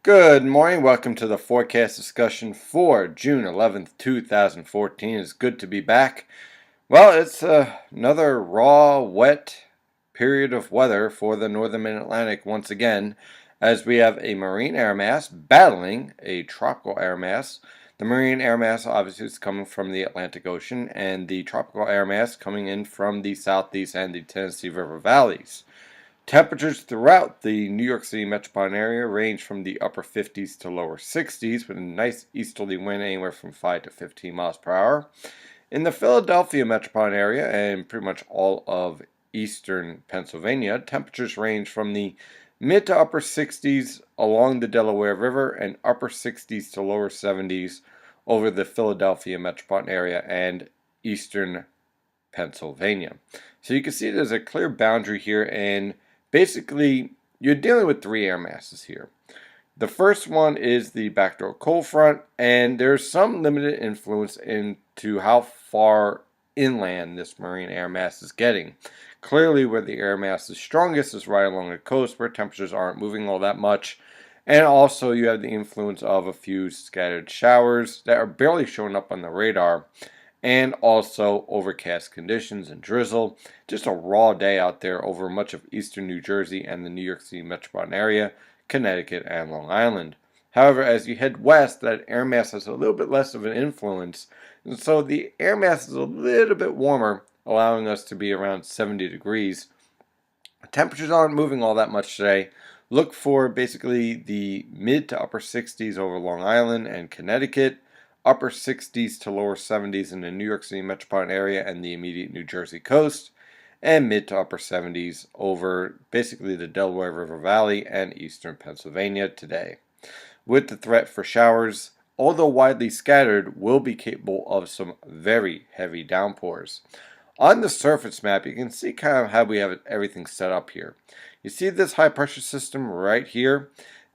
Good morning. Welcome to the forecast discussion for June 11th, 2014. It's good to be back. Well, it's another raw, wet period of weather for the northern mid-Atlantic once again, as we have a marine air mass battling a tropical air mass. The marine air mass obviously is coming from the Atlantic Ocean, and the tropical air mass coming in from the southeast and the Tennessee River valleys. Temperatures throughout the New York City metropolitan area range from the upper 50s to lower 60s with a nice easterly wind anywhere from 5 to 15 miles per hour. In the Philadelphia metropolitan area and pretty much all of eastern Pennsylvania, temperatures range from the mid to upper 60s along the Delaware River and upper 60s to lower 70s over the Philadelphia metropolitan area and eastern Pennsylvania. So you can see there's a clear boundary here, and basically, you're dealing with three air masses here. The first one is the backdoor cold front, and there's some limited influence into how far inland this marine air mass is getting. Clearly, where the air mass is strongest is right along the coast, where temperatures aren't moving all that much. And also, you have the influence of a few scattered showers that are barely showing up on the radar, and also overcast conditions and drizzle. Just a raw day out there over much of eastern New Jersey and the New York City metropolitan area, Connecticut, and Long Island. However, as you head west, that air mass has a little bit less of an influence, and so the air mass is a little bit warmer, allowing us to be around 70 degrees. Temperatures aren't moving all that much today. Look for basically the mid to upper 60s over Long Island and Connecticut, upper 60s to lower 70s in the New York City metropolitan area and the immediate New Jersey coast, and mid to upper 70s over basically the Delaware River Valley and eastern Pennsylvania today. With the threat for showers, although widely scattered, will be capable of some very heavy downpours. On the surface map, you can see kind of how we have everything set up here. You see this high pressure system right here?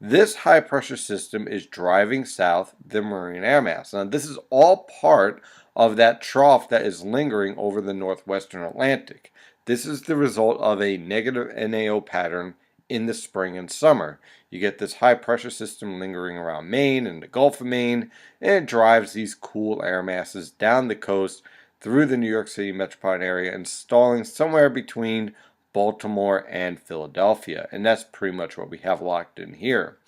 This high pressure system is driving south the marine air mass. Now, this is all part of that trough that is lingering over the northwestern Atlantic. This is the result of a negative NAO pattern in the spring and summer. You get this high pressure system lingering around Maine and the Gulf of Maine, and it drives these cool air masses down the coast through the New York City metropolitan area, installing somewhere between Baltimore and Philadelphia, and that's pretty much what we have locked in here.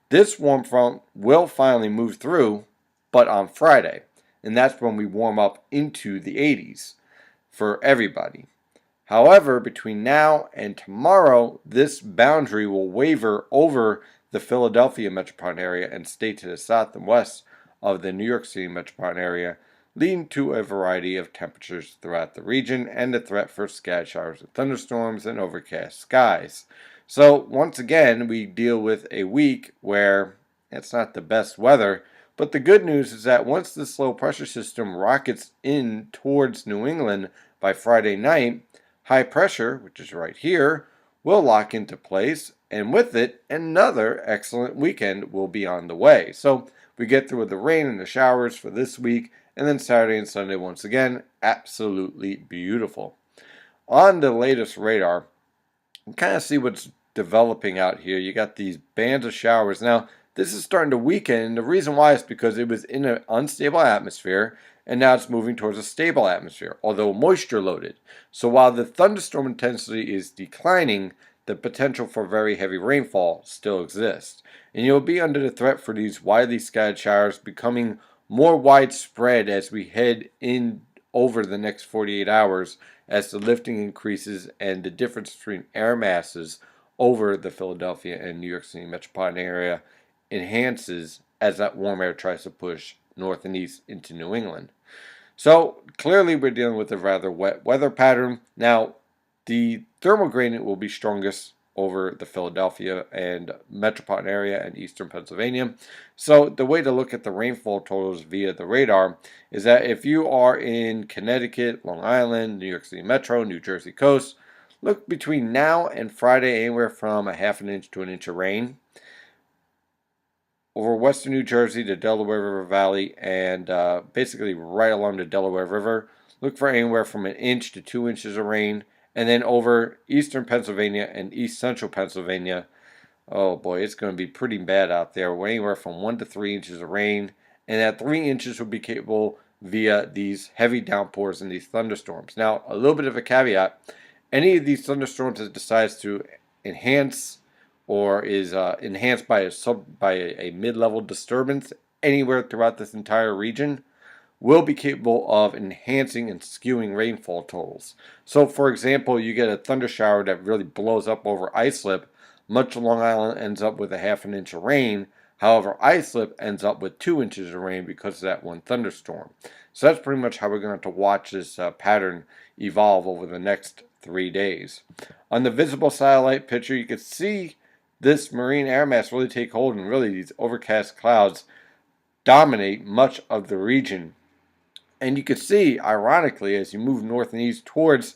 This warm front will finally move through, but on Friday, and that's when we warm up into the 80s for everybody. However, between now and tomorrow, this boundary will waver over the Philadelphia metropolitan area and stay to the south and west of the New York City metropolitan area, leading to a variety of temperatures throughout the region and the threat for scattered showers and thunderstorms and overcast skies. So once again, we deal with a week where it's not the best weather, but the good news is that once this low pressure system rockets in towards New England by Friday night, high pressure, which is right here, will lock into place, and with it, another excellent weekend will be on the way. So we get through with the rain and the showers for this week, and then Saturday and Sunday, once again, absolutely beautiful. On the latest radar, you kind of see what's developing out here. You got these bands of showers. Now, this is starting to weaken, and the reason why is because it was in an unstable atmosphere, and now it's moving towards a stable atmosphere, although moisture loaded. So while the thunderstorm intensity is declining, the potential for very heavy rainfall still exists. And you'll be under the threat for these widely scattered showers becoming more widespread as we head in over the next 48 hours as the lifting increases and the difference between air masses over the Philadelphia and New York City metropolitan area enhances as that warm air tries to push north and east into New England. So clearly we're dealing with a rather wet weather pattern. Now, the thermal gradient will be strongest over the Philadelphia and metropolitan area and eastern Pennsylvania. So the way to look at the rainfall totals via the radar is that if you are in Connecticut, Long Island, New York City Metro, New Jersey coast, look between now and Friday anywhere from a half an inch to an inch of rain. Over western New Jersey, the Delaware River Valley, and basically right along the Delaware River, look for anywhere from an inch to 2 inches of rain. And then over eastern Pennsylvania and east central Pennsylvania, Oh boy, it's going to be pretty bad out there. We're anywhere from 1 to 3 inches of rain, and that 3 inches will be capable via these heavy downpours and these thunderstorms. Now, a little bit of a caveat: any of these thunderstorms that decides to enhance or is enhanced by a mid-level disturbance anywhere throughout this entire region will be capable of enhancing and skewing rainfall totals. So, for example, you get a thunder shower that really blows up over Islip. Much of Long Island ends up with a half an inch of rain. However, Islip ends up with 2 inches of rain because of that one thunderstorm. So that's pretty much how we're going to have to watch this pattern evolve over the next 3 days. On the visible satellite picture, you can see this marine air mass really take hold, and really these overcast clouds dominate much of the region. And you can see, ironically, as you move north and east towards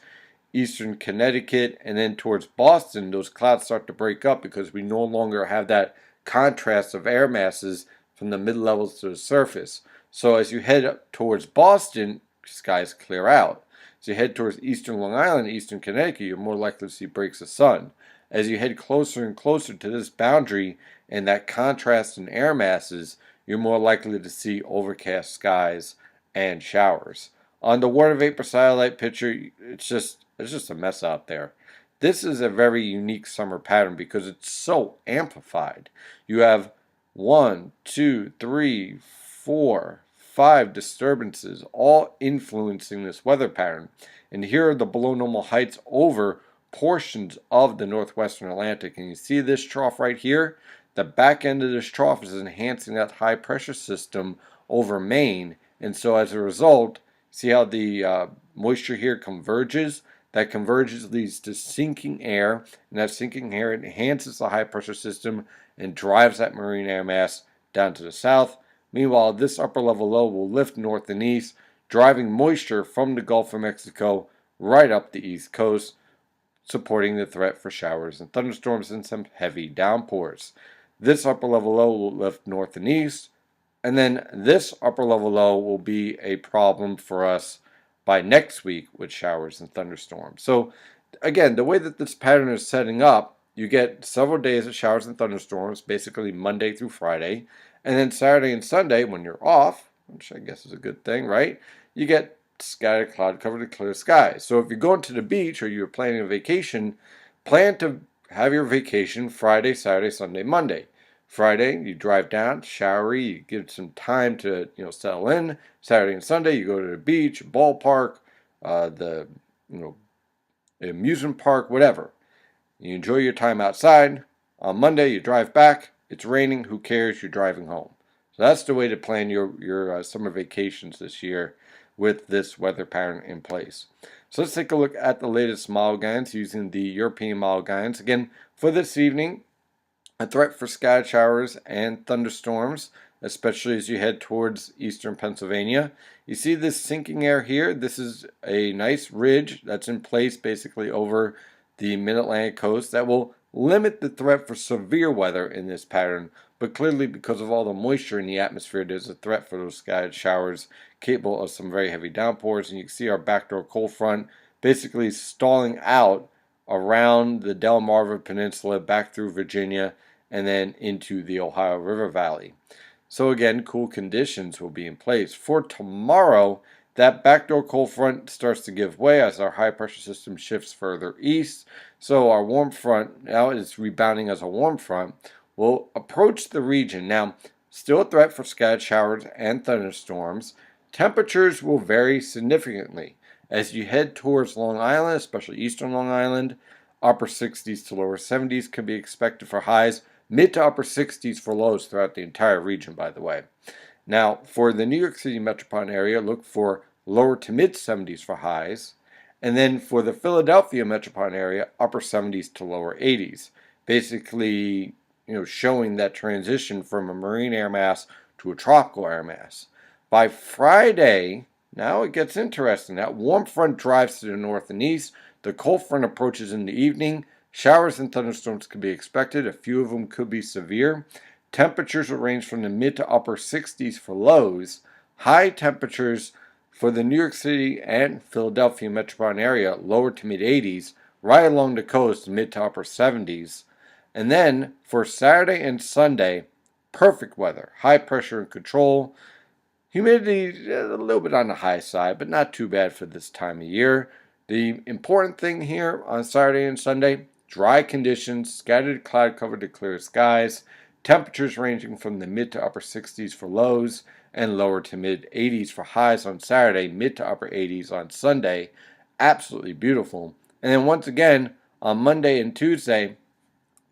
eastern Connecticut and then towards Boston, those clouds start to break up because we no longer have that contrast of air masses from the mid-levels to the surface. So as you head up towards Boston, skies clear out. As you head towards eastern Long Island, eastern Connecticut, you're more likely to see breaks of sun. As you head closer and closer to this boundary and that contrast in air masses, you're more likely to see overcast skies and showers. On the water vapor satellite picture, it's just a mess out there. This is a very unique summer pattern because it's so amplified. You have 1, 2, 3, 4, 5 disturbances all influencing this weather pattern. And here are the below normal heights over portions of the northwestern Atlantic. And you see this trough right here? The back end of this trough is enhancing that high pressure system over Maine. And so as a result, see how the moisture here converges? That converges leads to sinking air, and that sinking air enhances the high pressure system and drives that marine air mass down to the south. Meanwhile, this upper level low will lift north and east, driving moisture from the Gulf of Mexico right up the east coast, supporting the threat for showers and thunderstorms and some heavy downpours. This upper level low will lift north and east, and then this upper level low will be a problem for us by next week with showers and thunderstorms. So again, the way that this pattern is setting up, you get several days of showers and thunderstorms, basically Monday through Friday, and then Saturday and Sunday when you're off, which I guess is a good thing, right? You get scattered cloud covered and clear skies. So if you're going to the beach or you're planning a vacation, plan to have your vacation Friday, Saturday, Sunday, Monday. Friday, you drive down, showery, you give some time to settle in. Saturday and Sunday, you go to the beach, ballpark, the amusement park, whatever. You enjoy your time outside. On Monday, you drive back. It's raining. Who cares? You're driving home. So that's the way to plan your summer vacations this year with this weather pattern in place. So let's take a look at the latest model guidance using the European model guidance. Again, for this evening, a threat for scattered showers and thunderstorms, especially as you head towards eastern Pennsylvania. You see this sinking air here? This is a nice ridge that's in place basically over the mid-Atlantic coast that will limit the threat for severe weather in this pattern, but clearly because of all the moisture in the atmosphere, there's a threat for those scattered showers capable of some very heavy downpours. And you can see our backdoor cold front basically stalling out around the Delmarva Peninsula back through Virginia and then into the Ohio River Valley. So again, cool conditions will be in place. For tomorrow, that backdoor cold front starts to give way as our high pressure system shifts further east. So our warm front now is rebounding as a warm front will approach the region. Now, still a threat for scattered showers and thunderstorms. Temperatures will vary significantly. As you head towards Long Island, especially eastern Long Island, upper 60s to lower 70s can be expected for highs, mid to upper 60s for lows throughout the entire region, by the way. Now, for the New York City metropolitan area, look for lower to mid 70s for highs. And then for the Philadelphia metropolitan area, upper 70s to lower 80s. Basically, showing that transition from a marine air mass to a tropical air mass. By Friday, now it gets interesting. That warm front drives to the north and east. The cold front approaches in the evening. Showers and thunderstorms could be expected. A few of them could be severe. Temperatures will range from the mid to upper 60s for lows. High temperatures for the New York City and Philadelphia metropolitan area, lower to mid 80s. Right along the coast, mid to upper 70s. And then for Saturday and Sunday, perfect weather, high pressure and control. Humidity a little bit on the high side, but not too bad for this time of year. The important thing here on Saturday and Sunday, dry conditions, scattered cloud cover to clear skies, temperatures ranging from the mid to upper 60s for lows and lower to mid 80s for highs on Saturday, mid to upper 80s on Sunday. Absolutely beautiful. And then once again, on Monday and Tuesday,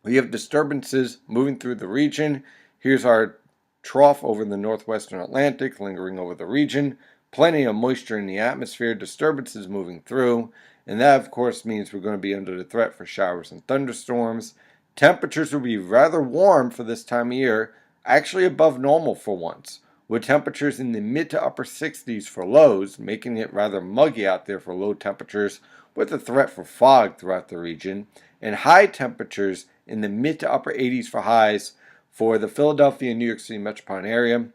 we have disturbances moving through the region. Here's our trough over the northwestern Atlantic, lingering over the region. Plenty of moisture in the atmosphere, disturbances moving through. And that, of course, means we're going to be under the threat for showers and thunderstorms. Temperatures will be rather warm for this time of year, actually above normal for once, with temperatures in the mid to upper 60s for lows, making it rather muggy out there for low temperatures, with a threat for fog throughout the region, and high temperatures in the mid to upper 80s for highs for the Philadelphia and New York City metropolitan area,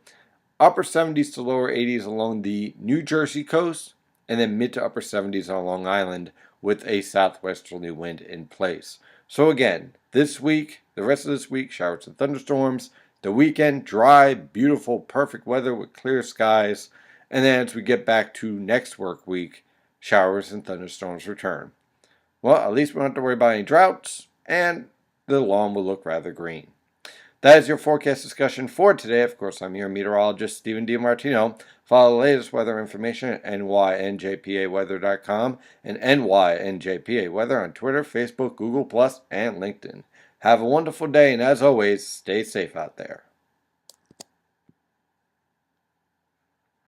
upper 70s to lower 80s along the New Jersey coast, and then mid to upper 70s on Long Island with a southwesterly wind in place. So again, this week, the rest of this week, showers and thunderstorms. The weekend, dry, beautiful, perfect weather with clear skies. And then as we get back to next work week, showers and thunderstorms return. Well, at least we don't have to worry about any droughts, and the lawn will look rather green. That is your forecast discussion for today. Of course, I'm your meteorologist, Stephen DiMartino. Follow the latest weather information at nynjpaweather.com and nynjpaweather on Twitter, Facebook, Google+, and LinkedIn. Have a wonderful day, and as always, stay safe out there.